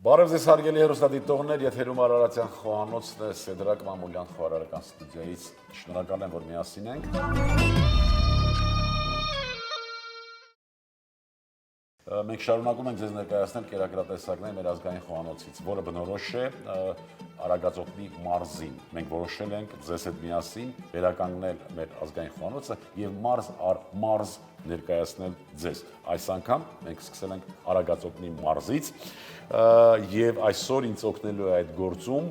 Բարև ձեզ հարգելի հեռուստադիտողներ, եթերում Արարատյան խոհանոցն է, Սեդրակ Մամուլյան խոհարարական ստուդիայից։ Շնորհակալ եմ, որ միասին ենք։ Մենք շարունակում ենք ձեզ ներկայացնել կերակրատեսակներ մեր ազգային խոհանոցից, որը բնորոշ է Արագածոտնի մարզին։ Մենք որոշել ենք ձեզ հետ միասին վերականգնել մեր ազգային խոհանոցը եւ մարզ առ մարզ ներկայացնել ձեզ։ Այս անգամ մենք սկսել ենք Արագածոտնի մարզից եւ այսօր ինձ օգնելու է այդ գործում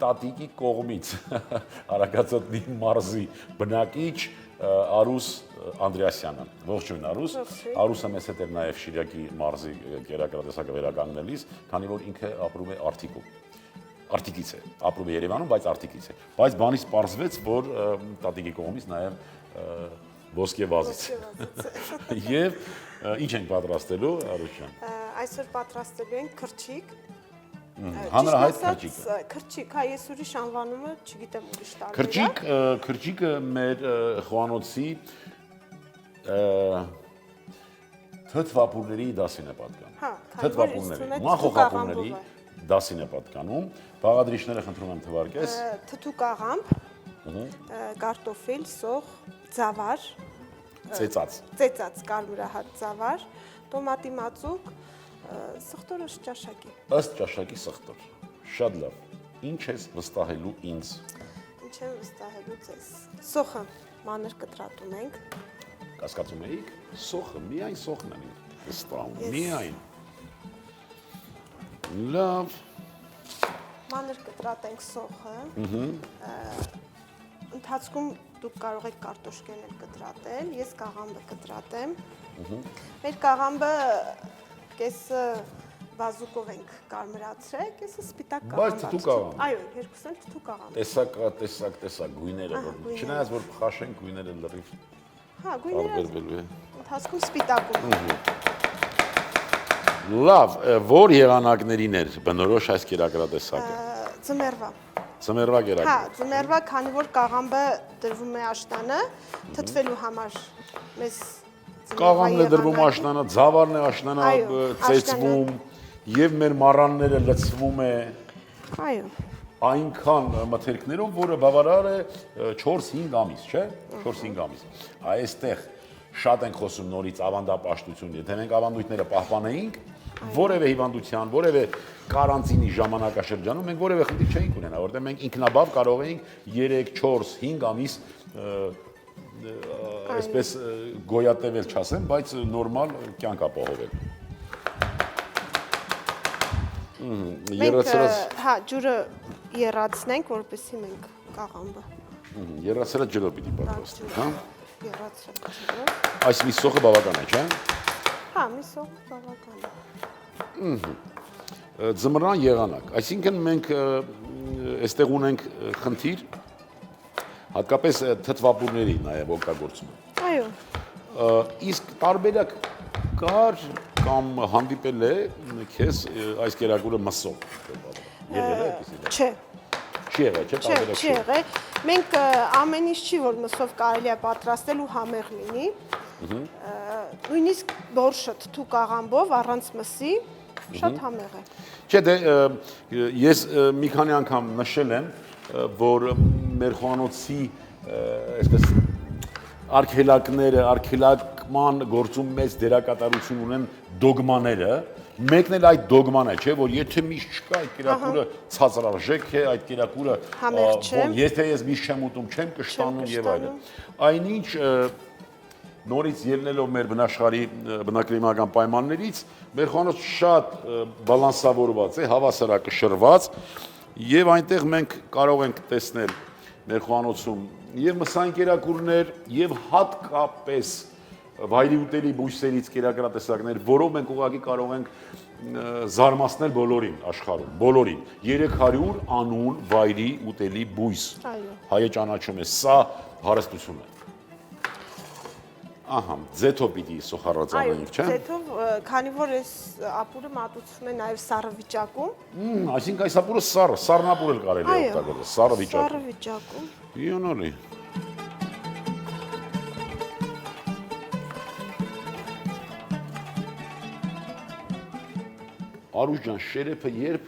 տատիկի կողմից Արագածոտնի մարզի բնակիչ Արուս Անդրեասյանը։ Ողջույն Արուս։ Արուսը մեզ հետ էր նաև Շիրակի մարզի կերակրատեսակը վերականգնելիս, քանի որ ինքը ապրում է Արթիկում։ Արթիկից է, ապրում է Երևանում, բայց Արթիկից է։ Բայց բանից պարզվեց, որ տատիկի կողմից նաև ոսկե վազից։ Եվ ինչ ենք պատրաստելու, Արուս ջան։ Այսօր պատրաստելու ենք քրչիկ։ Հանրահայտ քրչիկ։ Քրչիկ, հա, ես ուրիշ անվանումը չգիտեմ ուրիշ տարբեր։ Քրչիկը մեր խոհանոցի թթվապուրների դասին է պատկանում։ Հա, թթվապուրների, մախոխապուրների դասին է պատկանում։ Բաղադրիչները խնդրում եմ թվարկես։ Թթուկ աղամբ, կարտոֆիլ, սող, ձավար, ծեծած կարմրահատ ձավար, տոմատի մածուկ, սխտորը ճաշակի։ Ըստ ճաշակի սխտոր։ Շատ լավ։ Ինչ ես վստահելու ինձ։ Ինչ եմ վստահելու ձեզ։ Սոխը մանր կտրատում ենք։ Կասկածում եք, սոխը, միայն սոխն են վստահում, միայն։ Լավ։ Մանր կտրատենք սոխը։ Ընթացքում դուք կարող եք կարտոշկեն էլ կտրատել, ես կաղամբը կտրատեմ։ Մեր կաղամբը կեսը վազուկով ենք կարմրացրել, կեսը սպիտակ կաղամբ։ Բայց թթուկ աղամբ։ Այո, երկուսն էլ թթուկ աղամբ։ Տեսակ գույները, չնայած որ փխաշեն գույները լրիվ։ Հա, գույները ընթացքում սպիտակում։ Լավ, որ եղանակներին էր բնորոշ այս կերակրատեսակը։ Ձմեռվա։ Ձմեռվա կերակր։ Հա, ձմեռվա, քանի որ կաղամբը դրվում է աշտանը, թթվելու համար մեզ Կաղամն է դրվում աշնանը, ձավարն է աշնանա ծեծվում եւ մեր մառանները լցվում է այո այնքան մթերքներով, որը բավարար է 4-5 ամիս, չէ՞, 4-5 ամիս։ Այստեղ շատ ենք խոսում նորից ավանդապաշտություն, եթե մենք ավանդույթները պահպանեինք, որևէ հիվանդության, որևէ կարանտինի ժամանակաշրջանում մենք որևէ խնդիր չէինք ունենա, որտեղ մենք ինքնաբավ կարող էինք 3, 4, 5 ամիս այսպես գոյատևել չասեմ, բայց նորմալ կյանք ապահովել։ Մենք հա ջուրը եռացնենք, որպեսզի մենք կաղամբը։ Եռացրած ջրով պիտի պատրաստենք, հա։ Եռացրած ջրով։ Այս մի սոխը բավական է, չէ՞։ Հա, մի սոխը բավական է։ Ձմռան եղանակ, այսինքն մենք այստեղ ունենք խնդիր, հատկապես թթվապուրների նաև օգտագործումը։ Այո։ Իսկ տարբերակ կար կամ հանդիպել է քեզ այս կերակուրը մսով։ Եղել է այդպիսի։ Չէ։ Չի եղել, չէ՞, տարբերակ չի եղել։ Մենք ամեն ինչ չի, որ մսով կարելի է պատրաստել ու համեղ լինի։ Նույնիսկ բորշը թթուկ աղամբով առանց մսի շատ համեղ է։ Չէ, դե ես մի քանի անգամ նշել եմ, որ մեր խոհանոցի այսպես արգելակման գործում մեծ դերակատարություն ունեն դոգմաները, մեկն էլ այդ դոգման է, չէ, որ եթե միշտ չկա այդ կերակուրը ցածրարժեք է, այդ կերակուրը եթե ես միշտ չեմ ուտում, չեմ կշտանում եւ այլն։ Այնինչ նորից ելնելով մեր բնակլիմական պայմաններից, մեր խոհանոցը շատ բալանսավորված է, հավասարակշռված եւ այնտեղ մենք կարող ենք տեսնել մեր խոհանոցում եւ մսային կերակուրներ եւ հատկապես վայրի ուտելի բույսերից կերակրատեսակներ, որով մենք ուղղակի կարող ենք զարմացնել բոլորին աշխարհում, բոլորին։ 300 անուն վայրի ուտելի բույս։ Հայը ճանաչում է, սա հարստություն է։ Ահա, ձեթով պիտի սոխառածանենք, չէ՞։ Այո, ձեթով, քանի որ այս ապուրը մատուցվում է նաև սառը վիճակում։ Այսինքն այս ապուրը սառնապուր էլ կարելի է օգտագործել, սառը վիճակում։ Սառը վիճակում։ Հիանալի։ Արուշ ջան, շերեփը երբ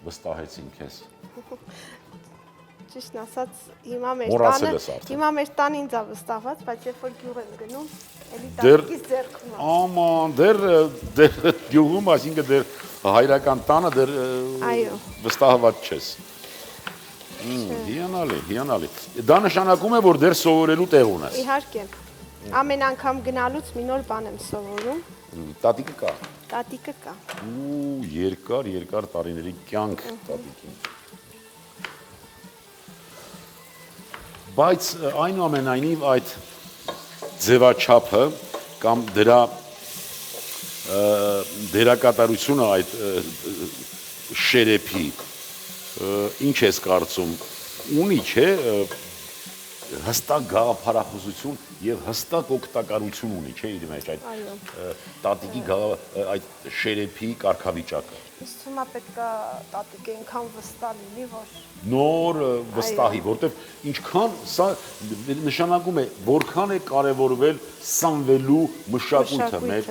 վստահեցին քեզ։ Ճիշտն ասած, հիմա Մոռացել ես արդեն։ մեր տան ինձ է վստահված, բայց երբ որ գյուղ եմ գնում, էլի Դեռ- տանքից ձեռքում է։ Աման, դեռ գյուղում, այսինքն դեռ հայրական տանը դեռ Այո։ վստահված չես։ Հիանալի։ Դա նշանակում է, որ դեռ սովորելու տեղ ունես։ Իհարկե։ Ամեն անգամ գնալուց մի նոր բան եմ սովորում։ Տատիկը կա։ Տատիկը կա։ Ու երկար տարիների կյանք տատիկին։ Բայց այնուամենայնիվ այդ ձևաչափը կամ դրա դերակատարությունը այդ շերեփի ինչ ես կարծում ունի չէ հստակ գաղափարախոսություն եւ հստակ օգտակարություն ունի չէ իր մեջ այդ Այո։ տատիկի այդ շերեփի կարգավիճակը Ինձ թվում է պետքա տատիկը այնքան վստահ լինի, որ նոր վստահի, որտեվ ինչքան սա նշանակում է, որքան է կարևորվել սանվելու մշակույթը մեր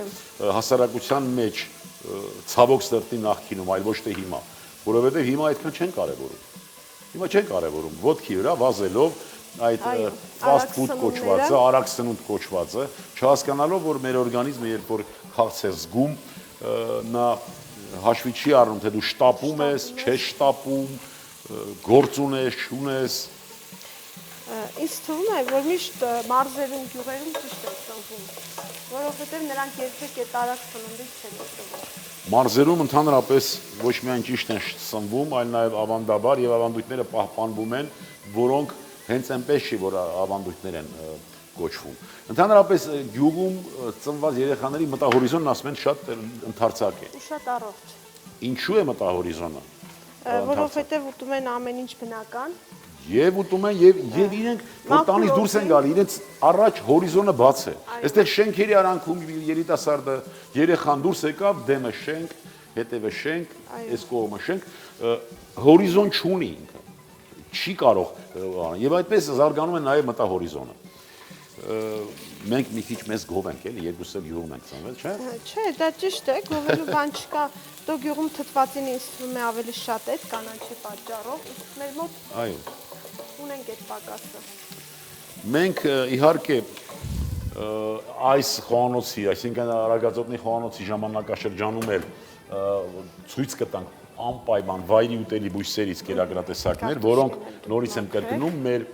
հասարակության մեջ ցավոք սրտի նախկինում, այլ ոչ թե հիմա, որովհետև հիմա այդքան չեն կարևորում։ Հիմա չեն կարևորում ոտքի վրա վազելով այդ fast food կոչվածը, արագ սնունդ կոչվածը, չհասկանալով, որ մեր օրգանիզմը երբ որ քաղց է զգում, նա հաշվի չի առնում, թե դու շտապում ես, չես շտապում, գործ ունես, չունես։ ինձ թվում է, որ միշտ մարզերում, գյուղերում ճիշտ է սնվում, որովհետև նրանք երբեք այդ արագ սնունդից չեն սնվում։ Մարզերում ընդհանրապես ոչ միայն ճիշտ են սնվում, այլ նաև ավանդաբար եւ ավանդույթները պահպանվում են, որոնք հենց այնպես չի, որ ավանդույթներ են կոչվում։ Ընդհանրապես գյուղում ծնված երեխաների մտահորիզոնն ասում են շատ ընդարձակ է։ Ու շատ առողջ։ Ինչու է մտահորիզոնը։ Որովհետև ուտում են ամեն ինչ բնական։ Եվ ուտում են եւ իրենք որ տանից դուրս են գալի, իրենց առաջ հորիզոնը բաց է։ Այստեղ շենքերի արանքում երիտասարդը երեխան դուրս եկավ, դեմը շենք, հետևը շենք, այս կողմը շենք, հորիզոն չունի ինքը։ Չի կարող եւ այդպես զարգանում է նաեւ մտահորիզոնը։ Մենք մի քիչ մեզ գով ենք էլի, երկուսը գյուղում ենք ծնվել, չէ՞։ Չէ, դա ճիշտ է, գովելու բան չկա։ Դու գյուղում թթվածին ինձ թվում է ավելի շատ է կանանչի պատճառով, իսկ մեր մոտ Այո։ ունենք այդ պակասը։ Մենք իհարկե այս խոհանոցի, այսինքն Արագածոտնի խոհանոցի ժամանակաշրջանում էլ ցույց կտանք անպայման վայրի ուտելի բույսերից կերակրատեսակներ, որոնք նորից եմ կրկնում մեր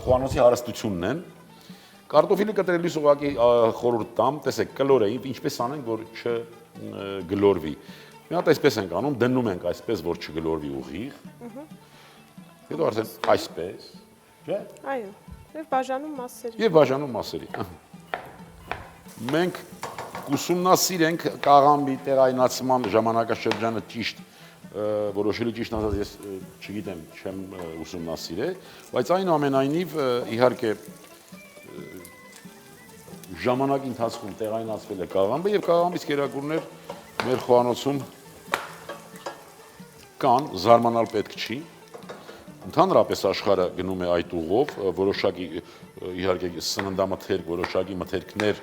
խոհանոցի հարստությունն են։ Կարտոֆիլը կտրելիս ուղղակի խորհուրդ տամ, տեսեք, կլոր է, ինչպես անենք, որ չգլորվի։ Մի հատ այսպես ենք անում, դնում ենք այսպես, որ չգլորվի ուղիղ։ Հետո արդեն այսպես, չէ՞։ Այո, եւ բաժանում մասերի։ Եվ բաժանում մասերի։ Մենք կուսումնասիրենք կաղամբի տեղայնացման ժամանակաշրջանը ճիշտ որոշելի ճիշտ ասած ես չգիտեմ, չեմ ուսումնասիրել, բայց այնուամենայնիվ իհարկե ժամանակի ընթացքում տեղայնացվել է կաղամբը եւ կաղամբից կերակուրներ մեր խոհանոցում կան, զարմանալ պետք չի։ Ընդհանրապես աշխարհը գնում է այդ ուղով, որոշակի իհարկե սննդամթերք, որոշակի մթերքներ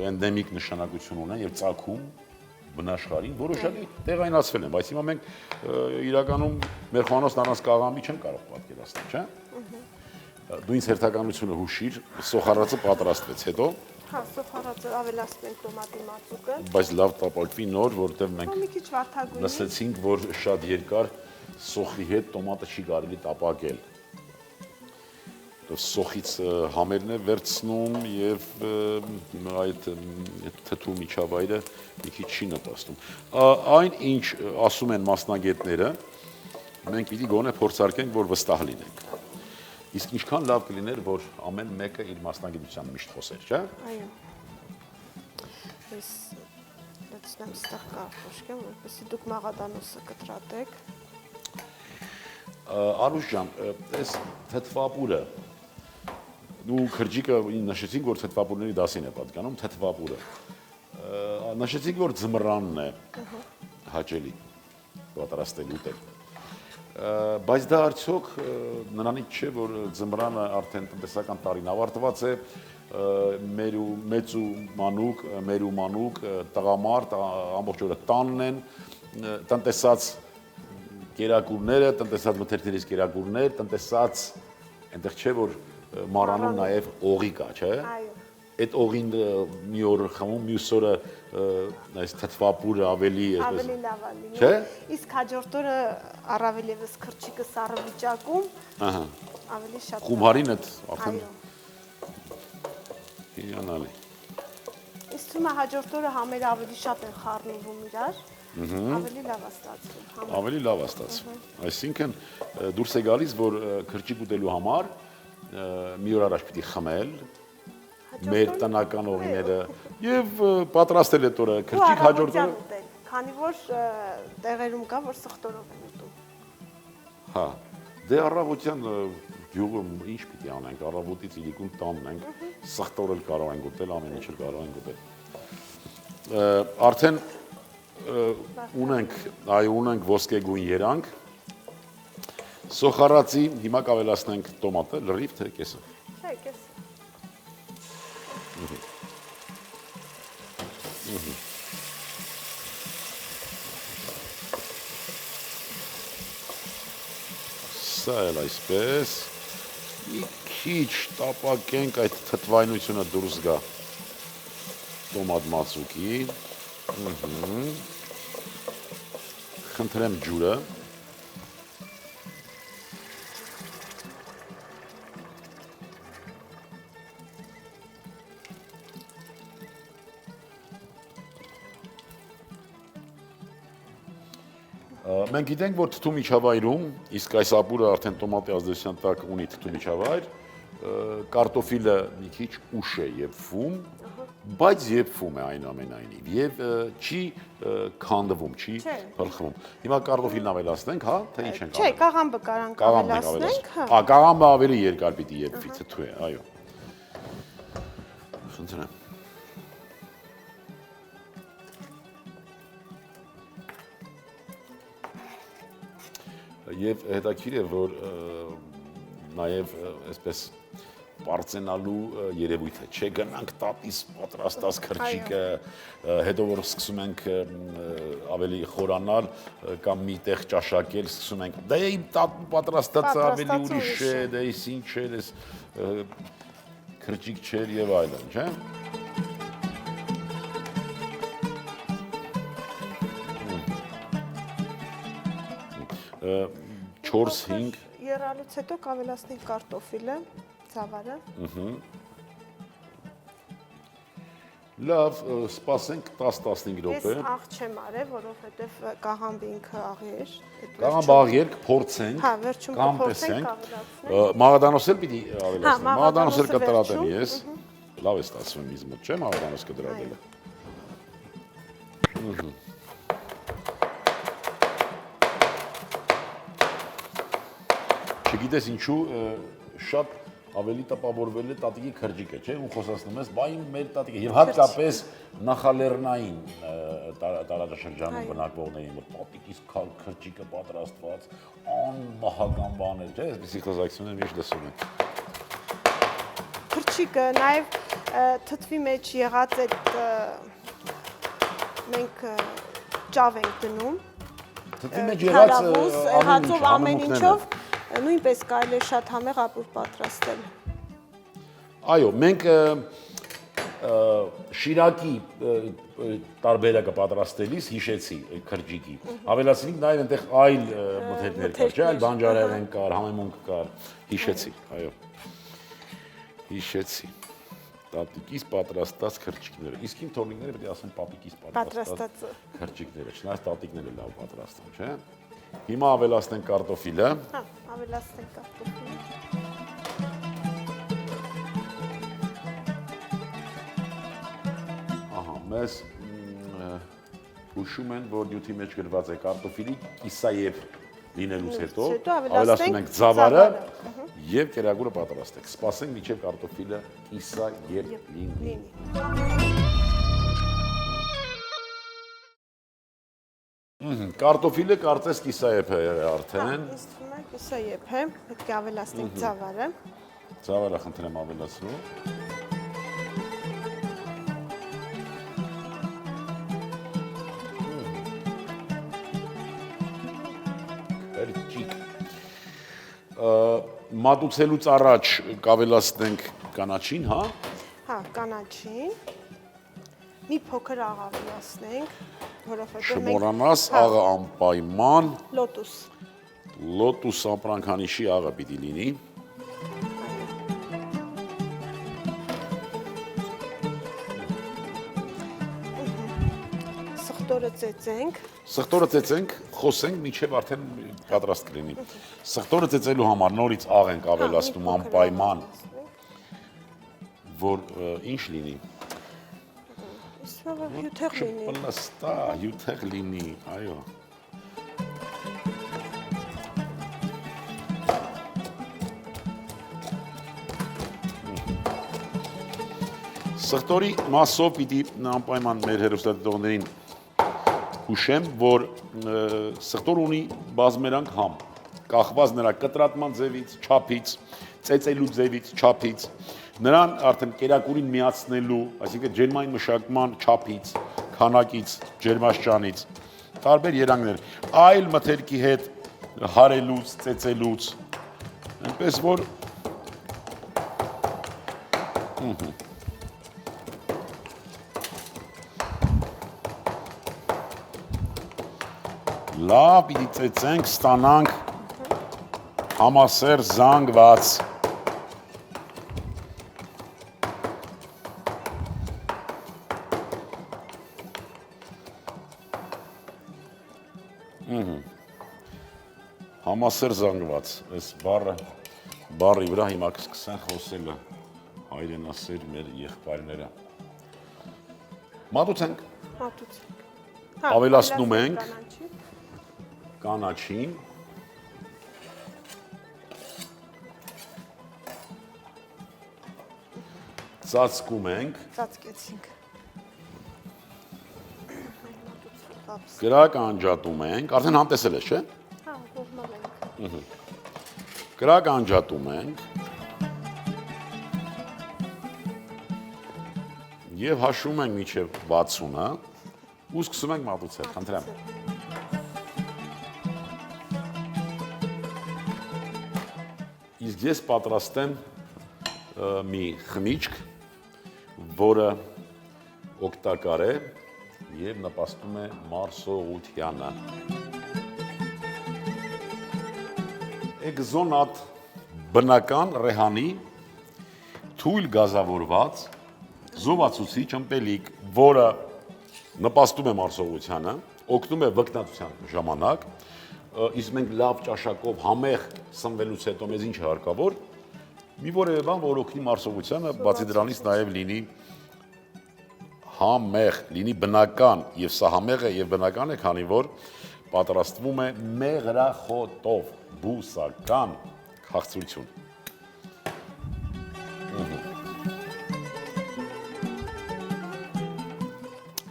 էնդեմիկ նշանակություն ունեն եւ ծագում բնաշխարհին որոշակի տեղայնացվել են, բայց հիմա մենք իրականում մեր խոհանոցն առանց կաղամբի չեն կարող պատկերացնել, չէ՞։ Դու ինձ հերթականությունը հուշիր, սոխառածը պատրաստվեց հետո։ Հա, սոխառածը ավելացնում ենք տոմատի մածուկը։ Բայց լավ տապալվի նոր, որտեղ մենք Մի քիչ վարդագույն։ լսեցինք, որ շատ երկար սոխի հետ տոմատը չի կարելի տապակել։ Սոխից համերն է վերցնում եւ այդ թթու միջավայրը մի քիչ չի նպաստում։ Այն ինչ ասում են մասնագետները, մենք պիտի գոնե փորձարկենք, որ վստահ լինենք։ Իսկ ինչքան լավ կլիներ, որ ամեն մեկը իր մասնագիտությամբ միշտ խոսեր, չէ՞։ Այո։ Ես լցնեմ ստեղ կարտոշկեմ, որպեսզի դուք մաղադանոսը կտրատեք։ Արուշ ջան, այս թթվապուրը դու քրջիկը նշեցինք, որ թթվապուրների դասին է պատկանում, թթվապուրը։ Նշեցինք, որ ձմռանն է հաճելի պատրաստել ուտել։ Բայց դա արդյոք նրանից չէ, որ ձմռանը արդեն տնտեսական տարին ավարտված է, մեր ու մեծ ու մանուկ, տղամարդ, ամբողջ օրը տանն են, տնտեսած կերակուրները, տնտեսած մթերքներից կերակուրներ, տնտեսած այնտեղ չէ, որ մառանում նաև օղի կա, չէ։ Այո։ Այդ օղին մի օր խմում, մյուս օրը այս թթվապուրը ավելի Ավելի լավ է լինում։ Չէ՞։ Իսկ հաջորդ օրը առավել եւս քրչիկը սառը վիճակում, ահա, ավելի շատ։ խումարին այդ արդեն Այո։ հիանալի։ Իսկ թվում է հաջորդ օրը համերը ավելի շատ են խառնվում իրար, ավելի լավ է ստացվում։ Ավելի լավ է ստացվում։ Այսինքն դուրս է գալիս, որ քրչիկ ուտելու համար մի օր առաջ պիտի խմել մեր տնական օղիները եւ պատրաստել այդ օրը քրչիկ հաջորդ օրը։ Քանի որ տեղերում կա, որ սխտորով են ուտում։ Հա, դե առավոտյան գյուղում ինչ պիտի անենք, առավոտից իրիկուն տանն ենք, սխտորել կարող ենք ուտել, ամեն ինչ կարող ենք ուտել։ Արդեն ունենք ոսկեգույն երանգ, սոխարածի, հիմա կավելացնենք տոմատը, լրիվ թե կեսը։ Չէ, կես։ Սա էլ այսպես, մի քիչ տապակենք այդ թթվայնությունը դուրս գա տոմատ մածուկի, խնդրեմ ջուրը, մենք գիտենք, որ թթու միջավայրում, իսկ այս ապուրը արդեն տոմատի ազդեցության տակ ունի թթու միջավայր, կարտոֆիլը մի քիչ ուշ է եփվում, բայց եփվում է այնուամենայնիվ եւ չի քանդվում, չի բլխվում։ Հիմա կարտոֆիլն ավելացնենք, հա, թե ինչ ենք Չէ, կաղամբը կարանք ավելացնենք, հա։ Ա, կաղամբը ավելի երկար պիտի եփվի, թթու է, այո։ Խնդրեմ։ Եվ հետաքրիր է, որ նաև այսպես պարծենալու երևույթ է, չէ, գնանք տատիս պատրաստած քրչիկը, հետո որ սկսում ենք ավելի խորանալ կամ մի տեղ ճաշակել, սկսում ենք, դե իմ տատու պատրաստածը ավելի ուրիշ է, դե ის ինչ է, դες քրչիկ չէր եւ այլն, չէ։ 4-5 Եռալուց հետո կավելացնենք կարտոֆիլը, ծավալը։ Լավ, սպասենք 10-15 րոպե։ Ես աղ չեմ արել, որովհետև կաղամբը ինքը աղի էր։ Կաղամբը աղ փորձենք, հա, վերջում կամ կփորձենք տեսենք։ ավելացնել։ Մաղադանոս էլ պիտի ավելացնենք։ Հա, Մաղադանոս էլ մաղադանոսը կտրատեմ վերջում, ես։ Լավ է ստացվում ինձ մոտ, չէ՞ մաղադանոս կտրատելը։ Չգիտես ինչու շատ ավելի տպավորվել է տատիկի քրճիկը, չէ՞, ու խոսացնում ես, բայ մեր տատիկը եւ հատկապես նախալեռնային տարածաշրջանում բնակվողներին, որ տատիկիս քրճիկը պատրաստված անմահական բան է, չէ՞, այսպեսի խոսակցություններ միշտ լսում ենք։ Քրճիկը նաեւ թթվի մեջ եղած այդ մենք ճավ ենք դնում։ Թթվի մեջ եղած եղածով ամեն ինչով նույնպես կարելի է շատ համեղ ապուր պատրաստել։ Այո, մենք շիրակի տարբերակը պատրաստելիս հիշեցի քրճիկի։ Ավելացրինք նաև այնտեղ այլ մթերքներ կար, չէ՞, այլ բանջարեղեն կար, համեմունք կար, հիշեցի, այո։ Հիշեցի։ Տատիկիս պատրաստած քրճիկները։ Իսկ իմ թորնիկները պետք է ասեն պապիկիս պատրաստած քրճիկները, չնայած տատիկները լավ պատրաստում, չէ՞։ Հիմա ավելացնենք կարտոֆիլը։ Հա, ավելացնենք կարտոֆիլը։ Ահա, մեզ հուշում են, որ նյութի մեջ գրված է կարտոֆիլի կիսաև լինելուց հետո ավելացնում ենք ձավարը եւ կերակուրը պատրաստենք։ Սպասենք մինչեւ կարտոֆիլը կիսաև լինի։ Կարտոֆիլը կարծես կիսաեփ է արդեն։ Ինձ թվում է կիսա եփե, պետք է ավելացնենք ծավալը։ Ծավալը խնդրեմ ավելացնու։ Կրճիկ։ Մատուցելուց առաջ կավելացնենք կանաչին, հա։ Հա, կանաչին։ Մի փոքր աղ ավելացնենք, որովհետև Շմորանաս աղը անպայման, լոտուս ամպրանքանիշի աղը պիտի լինի։ Սխտորը ծեծենք։ Սխտորը ծեծենք, խոսենք, մինչև արդեն պատրաստ կլինի։ Սխտորը ծեծելու համար նորից աղ ենք ավելացնում անպայման, որ ինչ լինի։ Հյութեղ լինի։ Պլստա, հյութեղ լինի, այո։ Սխտորի մասով պիտի անպայման մեր հեռուստադիտողներին հուշեմ, որ սխտոր ունի բազմերանգ համ, կախված նրա կտրատման ձևից, չափից, ծեծելու ձևից, չափից, նրան արդեն կերակուրին միացնելու, այսինքն ջերմային մշակման չափից, քանակից, ջերմաշճանից, տարբեր երանգներ, այլ մթերքի հետ հարելուց, ծեծելուց, այնպես որ լավ պիտի ծեծենք, ստանանք համասեր զանգված։ Համասեր զանգված, այս բառի վրա հիմա կսկսեն խոսելը հայրենասեր մեր եղբայրները։ Մատուցենք։ Ավելացնում ենք կանաչին, ծածկում ենք, կրակ անջատում ենք, արդեն համտեսել ես, չէ՞։ Հա, ողմալ ենք։ Կրակ անջատում ենք և հաշվում ենք մինչև 60-ը ու սկսում ենք մատուցել, խնդրեմ։ Իսկ ես պատրաստեմ մի խմիչք, որը օգտակար է և նպաստում է մարսողությանը։ Էկզոնատ բնական ռեհանի թույլ գազավորված զովացուցիչ ըմպելիք, որը նպաստում է մարսողությանը, օգնում է վկնատության ժամանակ, իսկ մենք լավ ճաշակով համեղ սնվելուց հետո մեզ ինչ է հարկավոր, մի որևէ բան, որ օգնի մարսողությանը, բացի դրանից նաև լինի համեղ, լինի բնական, և սա համեղ է և բնական է, քանի որ պատրաստվում է մեղրախոտով, բուսական քաղցրություն։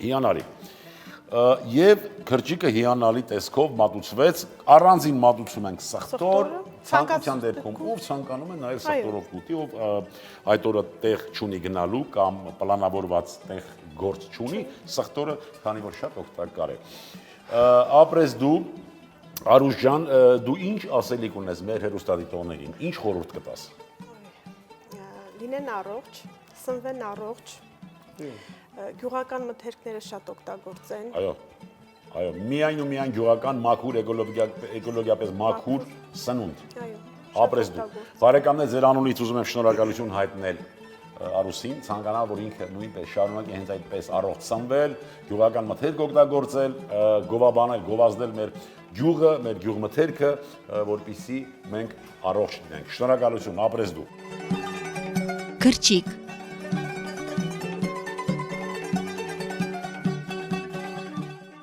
Հիանալի։ Եվ քրճիկը հիանալի տեսքով մատուցվեց, առանձին մատուցում ենք սխտոր, ցանկության դեպքում, ով ցանկանում է նաև սխտորով կուտի, ով այդ օրը տեղ չունի գնալու կամ պլանավորված տեղ գործ չունի, սխտորը, քանի որ շատ օգտակար է։ Ապրես դու, Արուշ ջան, դու ինչ ասելիք ունես մեր հեռուստադիտողներին, ինչ խորհուրդ կտաս։ Լինեն առողջ, սնվեն առողջ, գյուղական մթերքները շատ օգտագործեն։ Այո, միայն ու միայն գյուղական, մաքուր, էկոլոգիապես մաքուր սնունդ։ Ապրես դու։ Բարեկամներ, ձեր անունից ուզում եմ շնորհակալություն հայտնել Արուսին, ցանկանալ, որ ինքը նույնպես շարունակի հենց այդպես առողջ սնվել, գյուղական մթերք օգտագործել, գովաբանել, գովազդել մեր գյուղը, մեր գյուղմթերքը, որպեսզի մենք առողջ լինենք։ Շնորհակալություն, ապրես դու։ Քրճիկ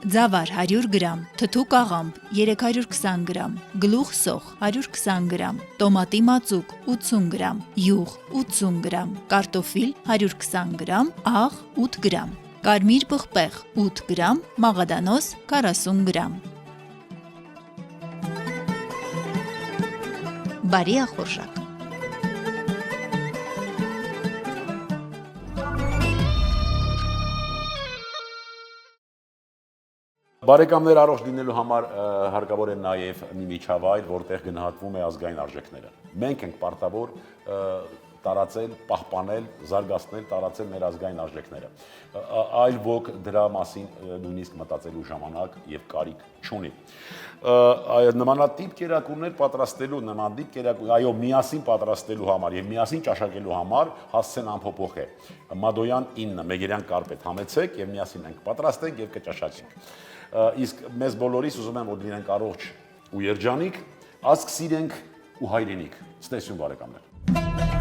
Ձավար 100 գրամ, թթու աղամբ 320 գրամ, գլուխ սոխ 120 գրամ, տոմատի մածուկ 80 գրամ, յուղ 80 գրամ, կարտոֆիլ 120 գրամ, աղ 8 գրամ, կարմիր պղպեղ 8 գրամ, մաղադանոս 40 գրամ։ Բարի ախորժակ։ Բարեկամներ առողջ լինելու համար հարկավոր է նաև մի միջավայր, որտեղ գնահատվում է ազգային արժեքները։ Մենք ենք պարտավոր տարածել, պահպանել, զարգացնել, տարածել մեր ազգային արժեքները։ Այլ ոք դրա մասին նույնիսկ մտածելու ժամանակ եւ կարիք չունի։ Նմանատիպ կերակուրներ պատրաստելու, այո, միասին պատրաստելու համար եւ միասին ճաշակելու համար հասցեն անփոփոխ է։ Մադոյան 9 մեգերյան կարպետ համեցեք եւ միասին ենք պատրաստենք եւ կճաշակենք։ Իսկ մեզ բոլորիս ուզում եմ որ լինենք առողջ ու երջանիկ, ազգ սիրենք ու հայրենիք։ Ստեսյուն բարեկամներ։